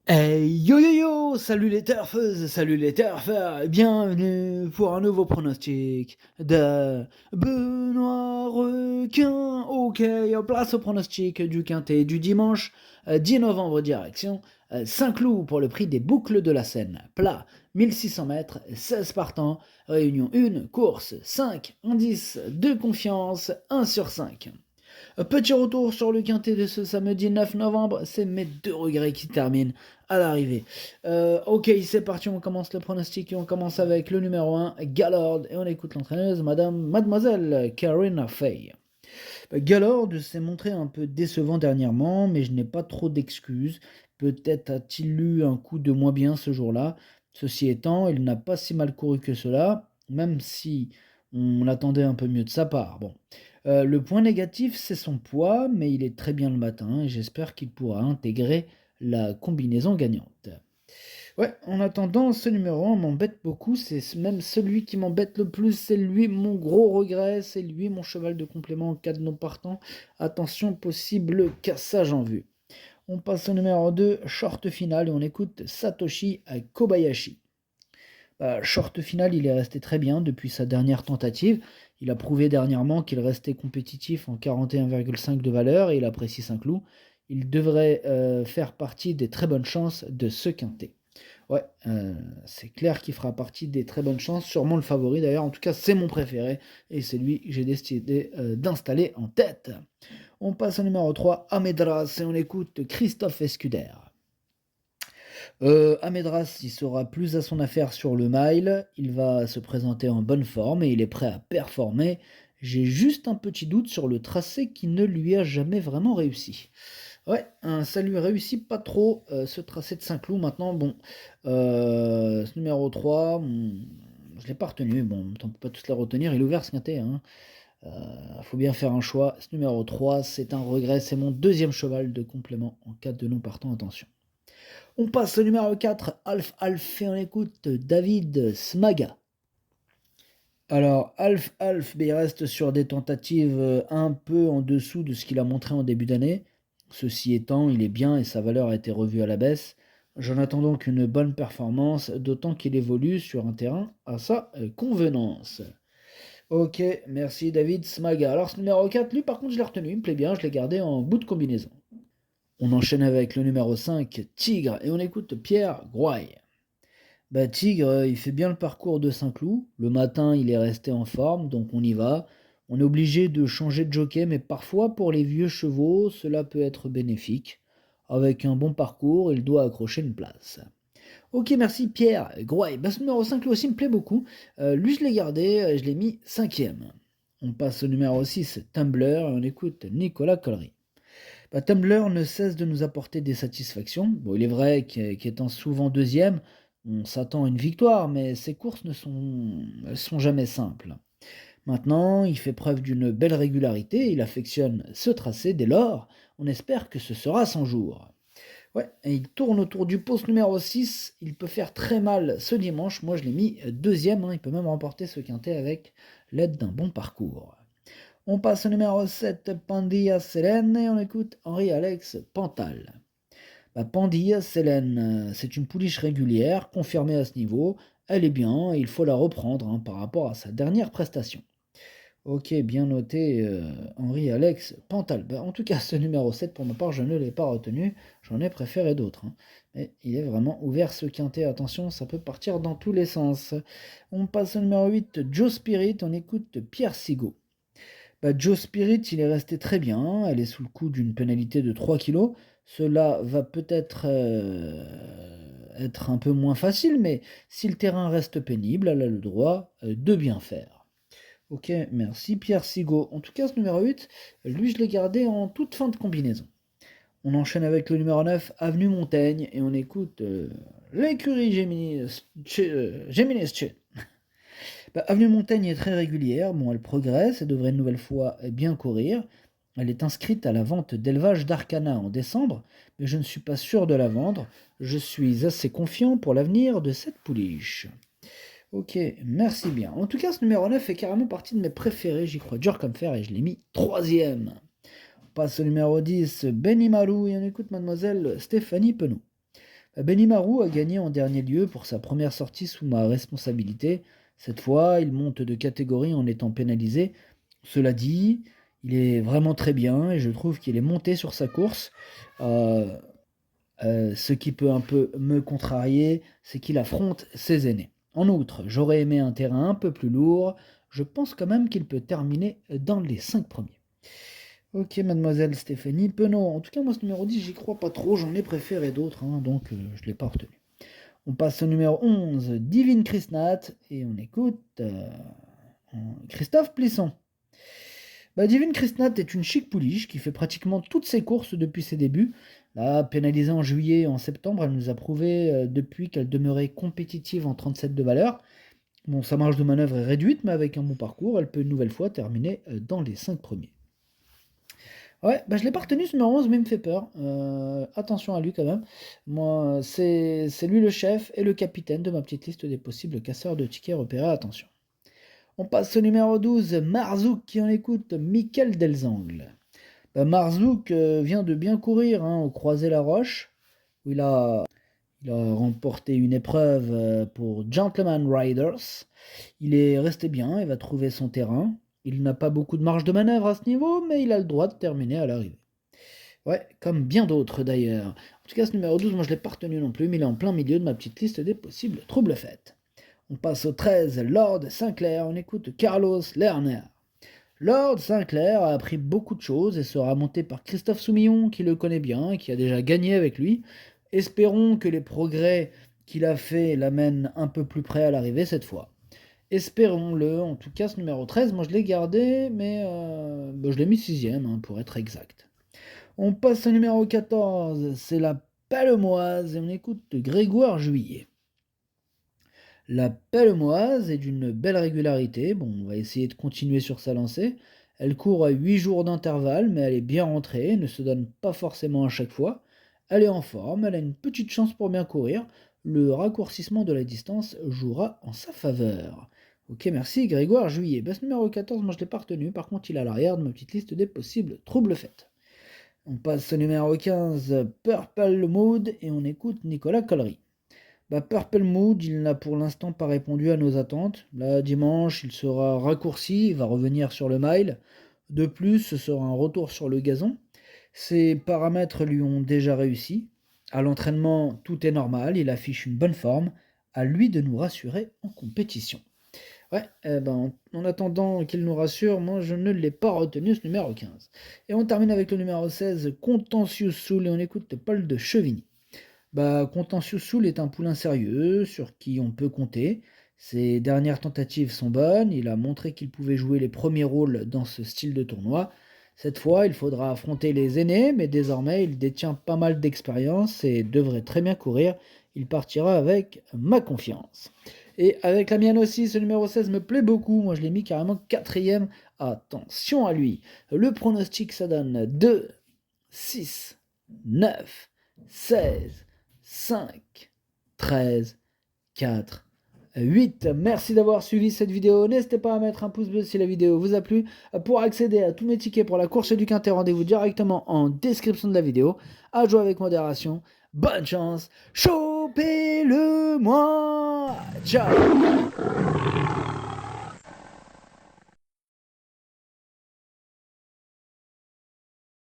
Hey yo yo yo! Salut les turfeuses, salut les turfeurs, et bienvenue pour un nouveau pronostic de Benoît Requin. Ok, place au pronostic du quintet du dimanche 10 novembre direction Saint-Cloud pour le prix des boucles de la Seine. Plat 1600 mètres, 16 partants, réunion 1, course 5, indice de confiance 1 sur 5. Petit retour sur le quintet de ce samedi 9 novembre, c'est mes deux regrets qui terminent à l'arrivée. Ok, c'est parti, on commence le pronostic et on commence avec le numéro 1, Gallord, et on écoute l'entraîneuse, mademoiselle Karina Fay. Gallord s'est montré un peu décevant dernièrement, mais je n'ai pas trop d'excuses. Peut-être a-t-il eu un coup de moins bien ce jour-là. Ceci étant, il n'a pas si mal couru que cela, même si on attendait un peu mieux de sa part. Bon. Le point négatif, c'est son poids, mais il est très bien le matin et j'espère qu'il pourra intégrer la combinaison gagnante. Ouais, en attendant, ce numéro 1 m'embête beaucoup, c'est même celui qui m'embête le plus, c'est lui mon gros regret, c'est lui mon cheval de complément en cas de non partant. Attention, possible cassage en vue. On passe au numéro 2, short final, et on écoute Satoshi Kobayashi. Short final, il est resté très bien depuis sa dernière tentative. Il a prouvé dernièrement qu'il restait compétitif en 41,5 de valeur et il apprécie Saint-Cloud. Il devrait faire partie des très bonnes chances de ce quintet. Ouais, c'est clair qu'il fera partie des très bonnes chances, sûrement le favori d'ailleurs, en tout cas c'est mon préféré, et c'est lui que j'ai décidé d'installer en tête. On passe au numéro 3, Amedras, et on écoute Christophe Escuder. Amedras, il sera plus à son affaire sur le mile, il va se présenter en bonne forme et il est prêt à performer. J'ai juste un petit doute sur le tracé qui ne lui a jamais vraiment réussi. Ouais, ça lui réussit pas trop, ce tracé de Saint-Cloud. Maintenant, bon, ce numéro 3, je l'ai pas retenu. Bon, en même temps, on peut pas tous les retenir. Il est ouvert ce quintet, hein. Faut bien faire un choix. Ce numéro 3, c'est un regret. C'est mon deuxième cheval de complément en cas de non partant. Attention. On passe au numéro 4, Alf, et on écoute David Smaga. Alors, Alf, il reste sur des tentatives un peu en dessous de ce qu'il a montré en début d'année. Ceci étant, il est bien et sa valeur a été revue à la baisse. J'en attends donc une bonne performance, d'autant qu'il évolue sur un terrain à sa convenance. Ok, merci David Smaga. Alors ce numéro 4, lui par contre je l'ai retenu, il me plaît bien, je l'ai gardé en bout de combinaison. On enchaîne avec le numéro 5, Tigre, et on écoute Pierre Grouaille. Tigre, il fait bien le parcours de Saint-Cloud. Le matin, il est resté en forme, donc on y va. On est obligé de changer de jockey, mais parfois pour les vieux chevaux, cela peut être bénéfique. Avec un bon parcours, il doit accrocher une place. Ok, merci Pierre. Grouaille. Ce numéro 5 lui aussi me plaît beaucoup. Lui, je l'ai gardé, je l'ai mis cinquième. On passe au numéro 6, Tumblr, et on écoute Nicolas Collery. Tumblr ne cesse de nous apporter des satisfactions. Bon, il est vrai qu'étant souvent deuxième, on s'attend à une victoire, mais ses courses elles sont jamais simples. Maintenant, il fait preuve d'une belle régularité, il affectionne ce tracé, dès lors, on espère que ce sera son jour. Ouais, et il tourne autour du poste numéro 6, il peut faire très mal ce dimanche, moi je l'ai mis deuxième, hein. Il peut même remporter ce quintet avec l'aide d'un bon parcours. On passe au numéro 7, Pandilla Selene, et on écoute Henri-Alex Pantal. Pandilla Selene, c'est une pouliche régulière, confirmée à ce niveau. Elle est bien, et il faut la reprendre hein, par rapport à sa dernière prestation. Ok, bien noté, Henri-Alex Pantal. En tout cas, ce numéro 7, pour ma part, je ne l'ai pas retenu. J'en ai préféré d'autres. Hein. Mais il est vraiment ouvert ce quintet. Attention, ça peut partir dans tous les sens. On passe au numéro 8, Joe Spirit. On écoute Pierre Sigaud. Joe Spirit, il est resté très bien. Elle est sous le coup d'une pénalité de 3 kilos. Cela va peut-être être un peu moins facile, mais si le terrain reste pénible, elle a le droit de bien faire. Ok, merci Pierre Sigaud. En tout cas, ce numéro 8, lui, je l'ai gardé en toute fin de combinaison. On enchaîne avec le numéro 9, Avenue Montaigne, et on écoute l'écurie Géminis Chet. Avenue Montaigne est très régulière, bon, elle progresse et devrait une nouvelle fois bien courir. Elle est inscrite à la vente d'élevage d'Arcana en décembre, mais je ne suis pas sûr de la vendre. Je suis assez confiant pour l'avenir de cette pouliche. Ok, merci bien. En tout cas, ce numéro 9 fait carrément partie de mes préférés, j'y crois dur comme fer et je l'ai mis troisième. On passe au numéro 10, Benny Malou, et on écoute mademoiselle Stéphanie Penaud. Benimaru a gagné en dernier lieu pour sa première sortie sous ma responsabilité. Cette fois, il monte de catégorie en étant pénalisé. Cela dit, il est vraiment très bien et je trouve qu'il est monté sur sa course. Euh, ce qui peut un peu me contrarier, c'est qu'il affronte ses aînés. En outre, j'aurais aimé un terrain un peu plus lourd. Je pense quand même qu'il peut terminer dans les 5 premiers. Ok, mademoiselle Stéphanie Penaud. En tout cas, moi, ce numéro 10, j'y crois pas trop. J'en ai préféré d'autres, hein, donc je ne l'ai pas retenu. On passe au numéro 11, Divine Chrisnat, et on écoute Christophe Plisson. Divine Christnat est une chic pouliche qui fait pratiquement toutes ses courses depuis ses débuts. Là, pénalisée en juillet et en septembre, elle nous a prouvé depuis qu'elle demeurait compétitive en 37 de valeur. Bon, sa marge de manœuvre est réduite, mais avec un bon parcours, elle peut une nouvelle fois terminer dans les 5 premiers. Ouais, je l'ai pas retenu ce numéro 11, mais il me fait peur. Attention à lui quand même. Moi, c'est lui le chef et le capitaine de ma petite liste des possibles casseurs de tickets repérés. Attention. On passe au numéro 12, Marzouk qui en écoute Michael Delzangle. Marzouk vient de bien courir au Croisé-la-Roche, où il a remporté une épreuve pour Gentleman Riders. Il est resté bien, il va trouver son terrain. Il n'a pas beaucoup de marge de manœuvre à ce niveau, mais il a le droit de terminer à l'arrivée. Ouais, comme bien d'autres d'ailleurs. En tout cas, ce numéro 12, moi je ne l'ai pas retenu non plus, mais il est en plein milieu de ma petite liste des possibles troubles faites. On passe au 13, Lord Sinclair, on écoute Carlos Lerner. Lord Sinclair a appris beaucoup de choses et sera monté par Christophe Soumillon, qui le connaît bien et qui a déjà gagné avec lui. Espérons que les progrès qu'il a fait l'amènent un peu plus près à l'arrivée cette fois. Espérons-le, en tout cas ce numéro 13, moi je l'ai gardé, mais je l'ai mis 6ème pour être exact. On passe au numéro 14, c'est la Palomoise et on écoute Grégoire Juillet. La Palomoise est d'une belle régularité, bon on va essayer de continuer sur sa lancée. Elle court à 8 jours d'intervalle, mais elle est bien rentrée, ne se donne pas forcément à chaque fois. Elle est en forme, elle a une petite chance pour bien courir. Le raccourcissement de la distance jouera en sa faveur. Ok, merci Grégoire Juillet. Ce numéro 14, moi je ne l'ai pas retenu, par contre il est à l'arrière de ma petite liste des possibles troubles faits. On passe au numéro 15, Purple Mood, et on écoute Nicolas Collery. Purple Mood, il n'a pour l'instant pas répondu à nos attentes. Là, dimanche, il sera raccourci, il va revenir sur le mile. De plus, ce sera un retour sur le gazon. Ses paramètres lui ont déjà réussi. À l'entraînement, tout est normal, il affiche une bonne forme. À lui de nous rassurer en compétition. Ouais, en attendant qu'il nous rassure, moi je ne l'ai pas retenu ce numéro 15. Et on termine avec le numéro 16, Contentious Soul, et on écoute Paul de Chevigny. Contentious Soul est un poulain sérieux, sur qui on peut compter. Ses dernières tentatives sont bonnes, il a montré qu'il pouvait jouer les premiers rôles dans ce style de tournoi. Cette fois, il faudra affronter les aînés, mais désormais il détient pas mal d'expérience et devrait très bien courir. Il partira avec ma confiance. Et avec la mienne aussi, ce numéro 16 me plaît beaucoup. Moi, je l'ai mis carrément 4ème. Attention à lui. Le pronostic, ça donne 2, 6, 9, 16, 5, 13, 4, 8. Merci d'avoir suivi cette vidéo. N'hésitez pas à mettre un pouce bleu si la vidéo vous a plu. Pour accéder à tous mes tickets pour la course du Quintet, rendez-vous directement en description de la vidéo. À jouer avec modération. Bonne chance. Chopez-le-moi. Ciao.